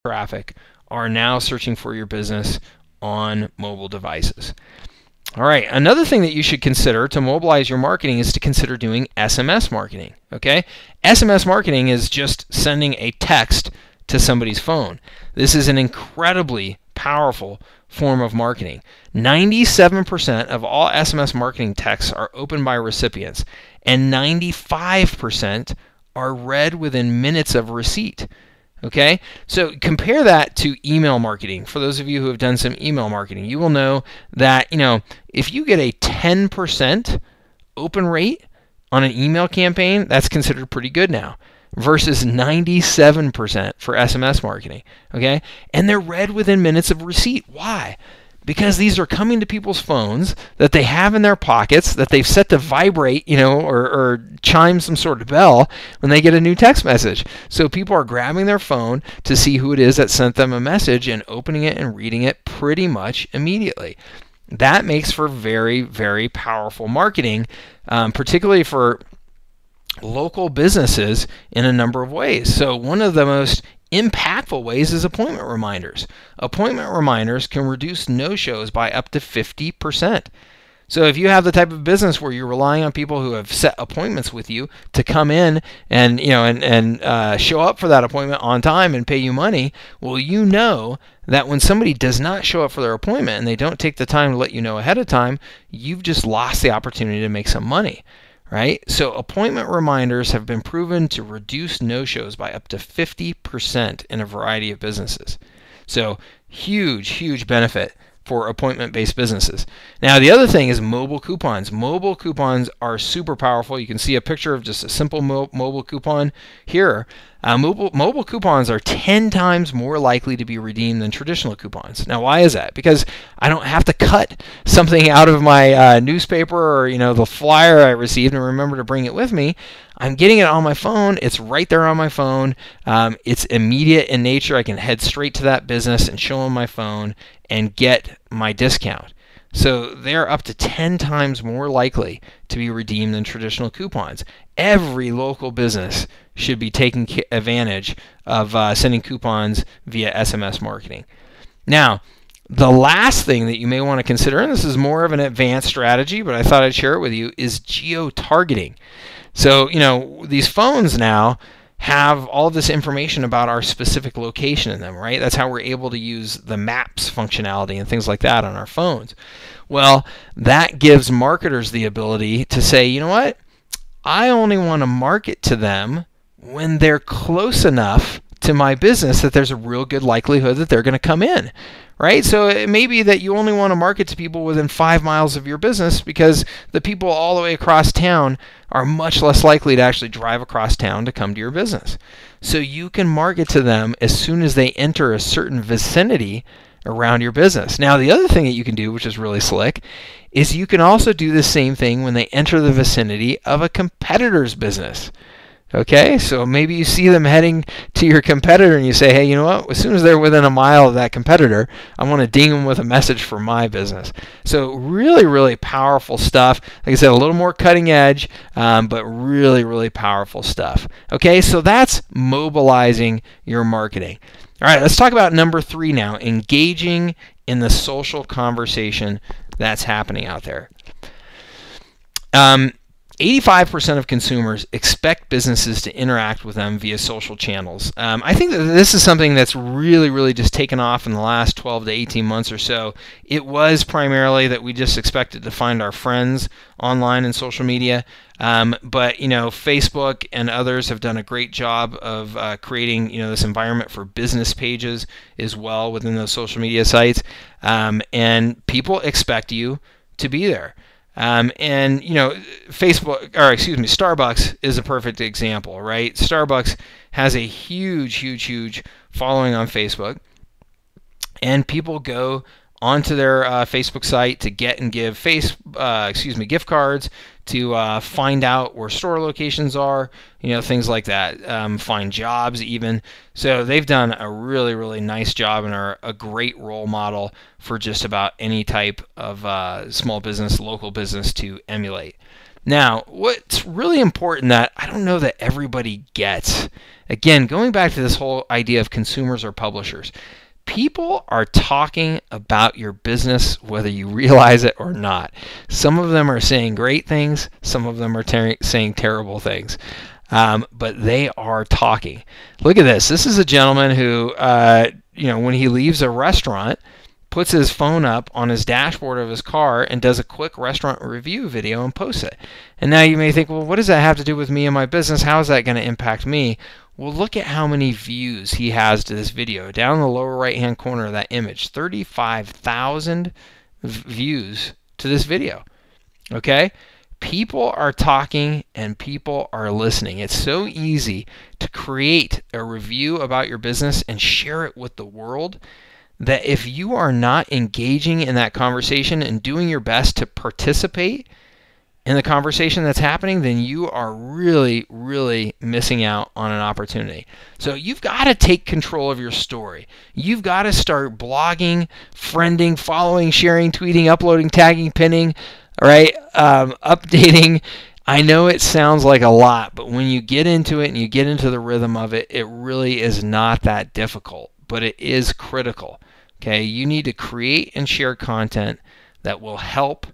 traffic are now searching for your business on mobile devices. All right, another thing that you should consider to mobilize your marketing is to consider doing SMS marketing, okay? SMS marketing is just sending a text to somebody's phone. This is an incredibly powerful form of marketing. 97% of all SMS marketing texts are opened by recipients, and 95% are read within minutes of receipt. Okay, so compare that to email marketing. For those of you who have done some email marketing, you will know that, if you get a 10% open rate on an email campaign, that's considered pretty good now, versus 97% for SMS marketing. Okay, and they're read within minutes of receipt. Why? Because these are coming to people's phones that they have in their pockets, that they've set to vibrate, or chime some sort of bell when they get a new text message. So people are grabbing their phone to see who it is that sent them a message and opening it and reading it pretty much immediately. That makes for very, very powerful marketing, particularly for local businesses in a number of ways. So one of the most impactful ways is appointment reminders. Appointment reminders can reduce no-shows by up to 50%. So if you have the type of business where you're relying on people who have set appointments with you to come in and show up for that appointment on time and pay you money, well, you know that when somebody does not show up for their appointment and they don't take the time to let you know ahead of time, you've just lost the opportunity to make some money. Right? So appointment reminders have been proven to reduce no-shows by up to 50% in a variety of businesses. So huge, huge benefit for appointment-based businesses. Now, the other thing is mobile coupons. Mobile coupons are super powerful. You can see a picture of just a simple mobile coupon here. Mobile coupons are 10 times more likely to be redeemed than traditional coupons. Now, why is that? Because I don't have to cut something out of my newspaper or the flyer I received and remember to bring it with me. I'm getting it on my phone. It's right there on my phone. It's immediate in nature. I can head straight to that business and show them my phone and get my discount. So they're up to 10 times more likely to be redeemed than traditional coupons. Every local business should be taking advantage of sending coupons via SMS marketing. Now, the last thing that you may want to consider, and this is more of an advanced strategy, but I thought I'd share it with you, is geo-targeting. So, these phones now have all this information about our specific location in them, right? That's how we're able to use the maps functionality and things like that on our phones. Well, that gives marketers the ability to say, you know what? I only want to market to them when they're close enough to my business that there's a real good likelihood that they're going to come in, right? So it may be that you only want to market to people within 5 miles of your business because the people all the way across town are much less likely to actually drive across town to come to your business. So you can market to them as soon as they enter a certain vicinity around your business. Now, the other thing that you can do, which is really slick, is you can also do the same thing when they enter the vicinity of a competitor's business. Okay, so maybe you see them heading to your competitor and you say, hey, you know what? As soon as they're within a mile of that competitor, I want to ding them with a message for my business. So really, really powerful stuff. Like I said, a little more cutting edge, but really, really powerful stuff. Okay, so that's mobilizing your marketing. All right, let's talk about number 3 now, engaging in the social conversation that's happening out there. 85% of consumers expect businesses to interact with them via social channels. I think that this is something that's really, really just taken off in the last 12 to 18 months or so. It was primarily that we just expected to find our friends online and social media, but Facebook and others have done a great job of creating this environment for business pages as well within those social media sites, and people expect you to be there. Starbucks is a perfect example, right? Starbucks has a huge following on Facebook, and people go onto their Facebook site to get and give gift cards, to find out where store locations are, things like that, find jobs even. So they've done a really, really nice job and are a great role model for just about any type of small business, local business to emulate. Now, what's really important that I don't know that everybody gets, again, going back to this whole idea of consumers or publishers, people are talking about your business whether you realize it or not. Some of them are saying great things, some of them are saying terrible things. But they are talking. Look at this. This is a gentleman who, when he leaves a restaurant, puts his phone up on his dashboard of his car and does a quick restaurant review video and posts it. And now you may think, well, what does that have to do with me and my business? How is that going to impact me? Well, look at how many views he has to this video. Down in the lower right-hand corner of that image, 35,000 views to this video. Okay? People are talking and people are listening. It's so easy to create a review about your business and share it with the world that if you are not engaging in that conversation and doing your best to participate in the conversation that's happening, then you are really, really missing out on an opportunity. So you've got to take control of your story. You've got to start blogging, friending, following, sharing, tweeting, uploading, tagging, pinning, right? Updating. I know it sounds like a lot, but when you get into it and you get into the rhythm of it, it really is not that difficult, but it is critical. Okay, you need to create and share content that will help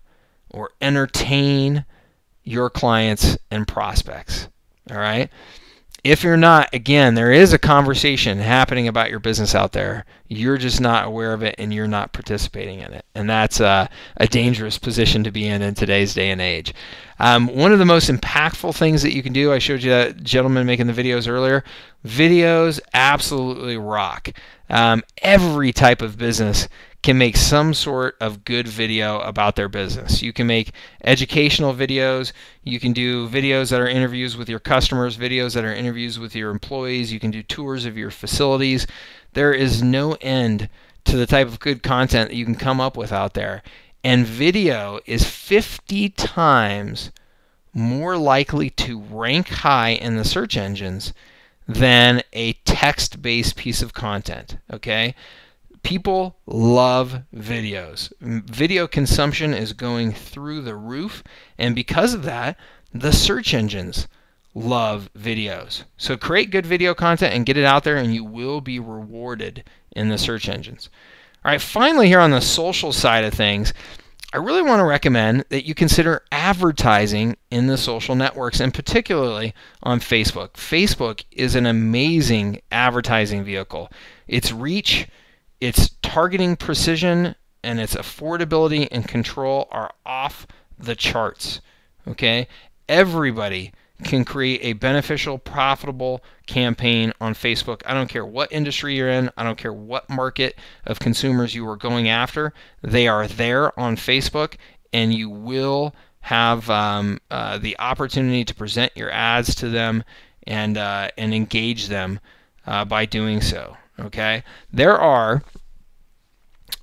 or entertain your clients and prospects. All right? If you're not, again, there is a conversation happening about your business out there. You're just not aware of it and you're not participating in it. And that's a dangerous position to be in today's day and age. One of the most impactful things that you can do, I showed you that gentleman making the videos earlier. Videos absolutely rock. Every type of business can make some sort of good video about their business. You can make educational videos. You can do videos that are interviews with your customers, videos that are interviews with your employees. You can do tours of your facilities. There is no end to the type of good content that you can come up with out there. And video is 50 times more likely to rank high in the search engines than a text-based piece of content, okay? People love videos. Video consumption is going through the roof, and because of that, the search engines love videos. So create good video content and get it out there, and you will be rewarded in the search engines. All right, finally here on the social side of things, I really want to recommend that you consider advertising in the social networks, and particularly on Facebook. Facebook is an amazing advertising vehicle. Its reach, its targeting precision, and its affordability and control are off the charts. Okay? Everybody can create a beneficial, profitable campaign on Facebook. I don't care what industry you're in. I don't care what market of consumers you are going after. They are there on Facebook, and you will have the opportunity to present your ads to them and engage them by doing so. Okay, there are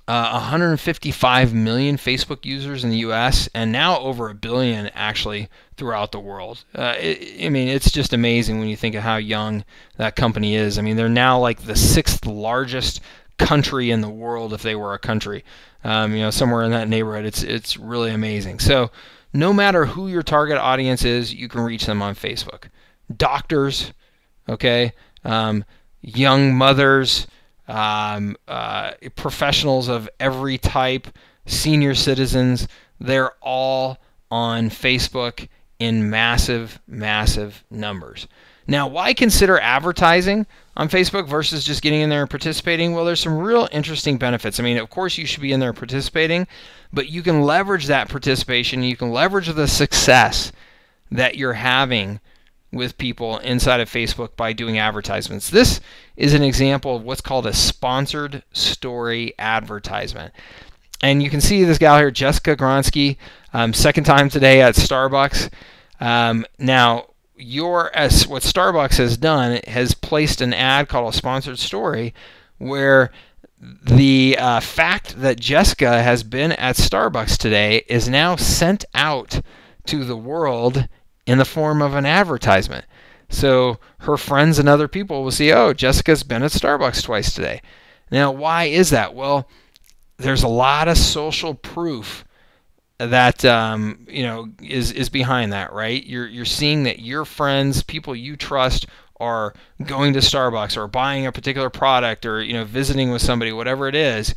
155 million Facebook users in the U.S. and now over 1 billion actually throughout the world. I mean, it's just amazing when you think of how young that company is. I mean, they're now like the 6th largest country in the world if they were a country. Somewhere in that neighborhood. It's really amazing. So no matter who your target audience is, you can reach them on Facebook. Doctors, okay, young mothers, professionals of every type, senior citizens, they're all on Facebook in massive, massive numbers. Now, why consider advertising on Facebook versus just getting in there and participating? Well, there's some real interesting benefits. I mean, of course, you should be in there participating, but you can leverage that participation. You can leverage the success that you're having with people inside of Facebook by doing advertisements. This is an example of what's called a sponsored story advertisement. And you can see this gal here, Jessica Gronsky, second time today at Starbucks. Now, what Starbucks has done has placed an ad called a sponsored story where the fact that Jessica has been at Starbucks today is now sent out to the world in the form of an advertisement. So her friends and other people will see, oh, Jessica's been at Starbucks twice today. Now, why is that? Well, there's a lot of social proof that is behind that, right? You're seeing that your friends, people you trust, are going to Starbucks or buying a particular product or visiting with somebody, whatever it is.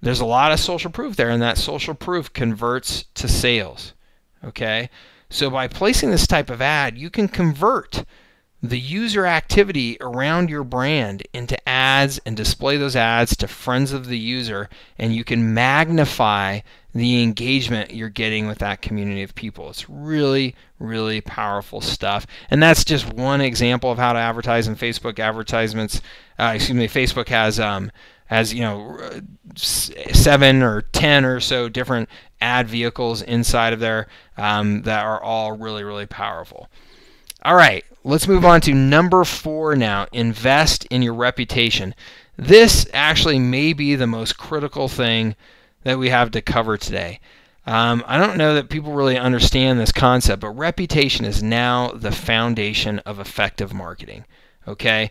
There's a lot of social proof there, and that social proof converts to sales. Okay, so by placing this type of ad, you can convert the user activity around your brand into ads and display those ads to friends of the user, and you can magnify the engagement you're getting with that community of people. It's really, really powerful stuff. And that's just one example of how to advertise in Facebook advertisements. Facebook has 7 or 10 or so different ad vehicles inside of there that are all really, really powerful. All right, let's move on to number 4 now. Invest in your reputation. This actually may be the most critical thing that we have to cover today. I don't know that people really understand this concept, but reputation is now the foundation of effective marketing. Okay,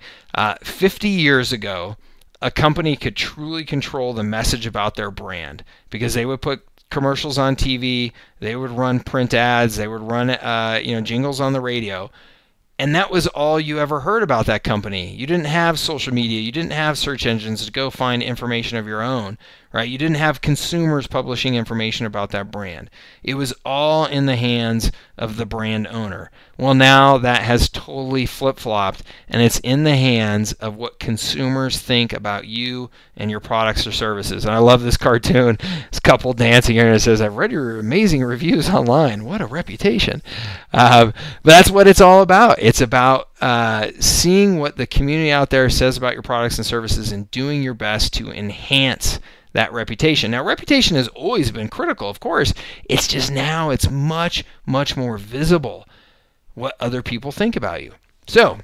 50 years ago, a company could truly control the message about their brand because they would put commercials on TV, they would run print ads, they would run jingles on the radio, and that was all you ever heard about that company. You didn't have social media, you didn't have search engines to go find information of your own, right? You didn't have consumers publishing information about that brand. It was all in the hands of the brand owner. Well, now that has totally flip-flopped, and it's in the hands of what consumers think about you and your products or services. And I love this cartoon. This couple dancing here, and it says, "I've read your amazing reviews online. What a reputation." But that's what it's all about. It's about seeing what the community out there says about your products and services and doing your best to enhance that reputation. Now, reputation has always been critical, of course. It's just now it's much, much more visible what other people think about you. So,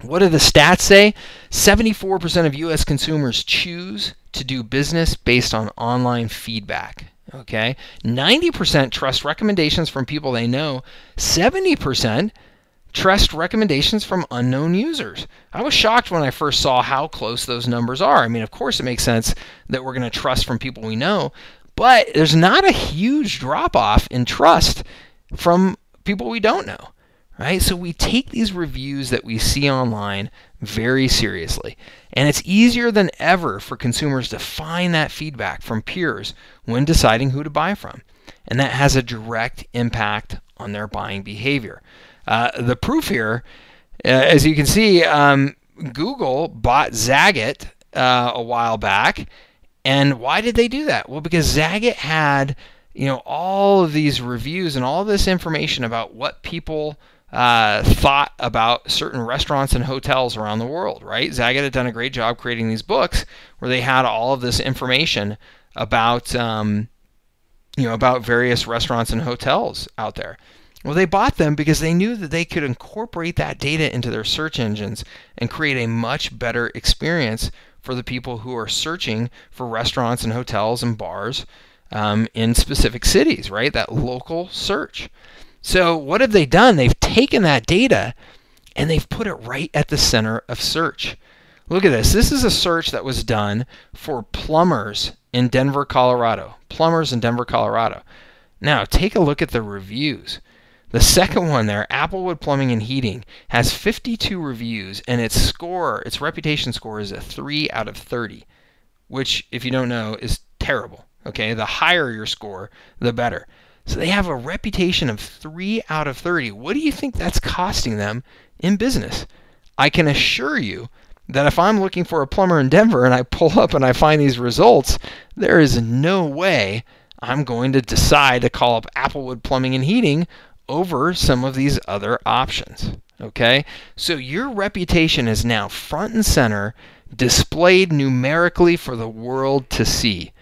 what do the stats say? 74% of U.S. consumers choose to do business based on online feedback. Okay, 90% trust recommendations from people they know. 70% trust recommendations from unknown users. I was shocked when I first saw how close those numbers are. I mean, of course it makes sense that we're going to trust from people we know, but there's not a huge drop-off in trust from people we don't know, right? So we take these reviews that we see online very seriously, and it's easier than ever for consumers to find that feedback from peers when deciding who to buy from, and that has a direct impact on their buying behavior. The proof here, as you can see, Google bought Zagat a while back, and why did they do that? Well, because Zagat had all of these reviews and all this information about what people thought about certain restaurants and hotels around the world, right? Zagat had done a great job creating these books where they had all of this information about about various restaurants and hotels out there. Well, they bought them because they knew that they could incorporate that data into their search engines and create a much better experience for the people who are searching for restaurants and hotels and bars in specific cities, right? That local search. So what have they done? They've taken that data and they've put it right at the center of search. Look at this. This is a search that was done for plumbers in Denver, Colorado. Plumbers in Denver, Colorado. Now, take a look at the reviews. The second one there, Applewood Plumbing and Heating, has 52 reviews, and its reputation score is a 3 out of 30, which, if you don't know, is terrible. Okay, the higher your score, the better. So they have a reputation of 3 out of 30. What do you think that's costing them in business? I can assure you that if I'm looking for a plumber in Denver and I pull up and I find these results, there is no way I'm going to decide to call up Applewood Plumbing and Heating over some of these other options. Okay, so your reputation is now front and center, displayed numerically for the world to see.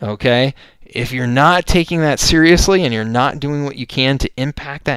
Okay, if you're not taking that seriously and you're not doing what you can to impact that